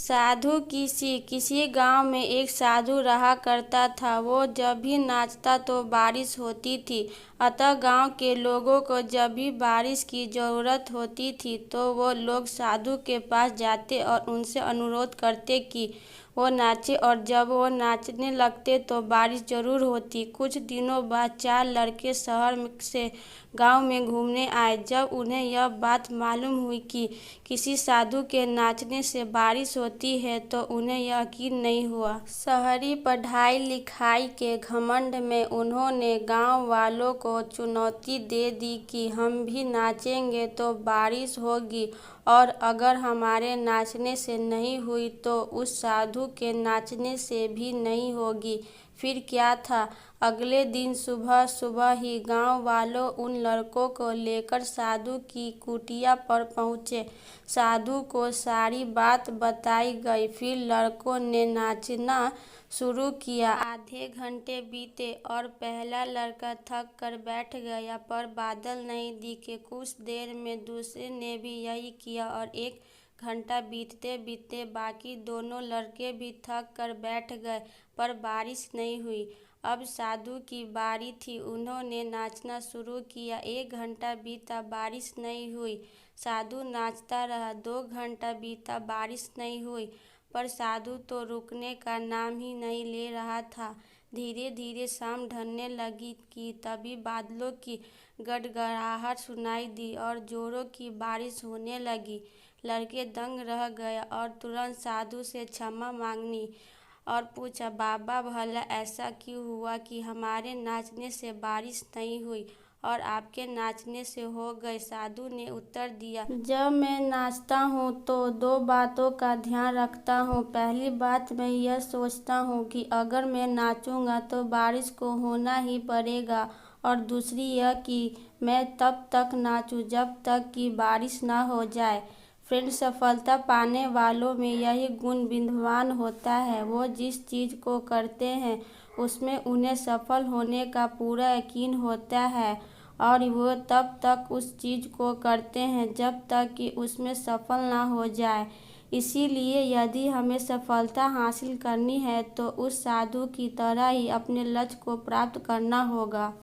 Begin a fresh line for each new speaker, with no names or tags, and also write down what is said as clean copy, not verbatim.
साधु किसी गांव में एक साधु रहा करता था। वो जब भी नाचता तो बारिश होती थी। अतः गांव के लोगों को जब भी बारिश की जरूरत होती थी तो वो लोग साधु के पास जाते और उनसे अनुरोध करते कि वो नाचे, और जब वो नाचने लगते तो बारिश जरूर होती। कुछ दिनों बाद 4 लड़के शहर से गांव में घूमने आए। जब उन्हें यह बात मालूम हुई कि किसी साधु के नाचने से बारिश होती है तो उन्हें यकीन नहीं हुआ। शहरी पढ़ाई लिखाई के घमंड में उन्होंने गांव वालों को चुनौती दे दी कि हम भी नाचेंगे तो बारिश होगी, और अगर हमारे नाचने से नहीं हुई तो उस साधु के नाचने से भी नहीं होगी। फिर क्या था, अगले दिन सुबह सुबह ही गांव वालों उन लड़कों को लेकर साधु की कुटिया पर पहुंचे। साधु को सारी बात बताई गई। फिर लड़कों ने नाचना शुरू किया। आधे घंटे बीते और पहला लड़का थक कर बैठ गया, पर बादल नहीं दिखे। कुछ देर में दूसरे ने भी यही किया और 1 घंटा बीतते बीतते बाकी दोनों लड़के भी थक कर बैठ गए, पर बारिश नहीं हुई। अब साधु की बारी थी। उन्होंने नाचना शुरू किया। 1 घंटा बीता, बारिश नहीं हुई। साधु नाचता रहा। 2 घंटा बीता, बारिश नहीं हुई, पर साधु तो रुकने का नाम ही नहीं ले रहा था। धीरे धीरे शाम ढलने लगी कि तभी बादलों की गड़गड़ाहट सुनाई दी और जोरों की बारिश होने लगी। लड़के दंग रह गए और तुरंत साधु से क्षमा मांगनी और पूछा, बाबा भला ऐसा क्यों हुआ कि हमारे नाचने से बारिश नहीं हुई और आपके नाचने से हो गई? साधु ने उत्तर दिया, जब मैं नाचता हूँ तो 2 बातों का ध्यान रखता हूँ। पहली बात, मैं यह सोचता हूँ कि अगर मैं नाचूंगा तो बारिश को होना ही पड़ेगा, और दूसरी यह कि मैं तब तक नाचूं जब तक कि बारिश ना हो जाए। फ्रेंड, सफलता पाने वालों में यही गुण विद्यमान होता है। वो जिस चीज़ को करते हैं उसमें उन्हें सफल होने का पूरा यकीन होता है, और वो तब तक उस चीज़ को करते हैं जब तक कि उसमें सफल ना हो जाए। इसीलिए यदि हमें सफलता हासिल करनी है तो उस साधु की तरह ही अपने लक्ष्य को प्राप्त करना होगा।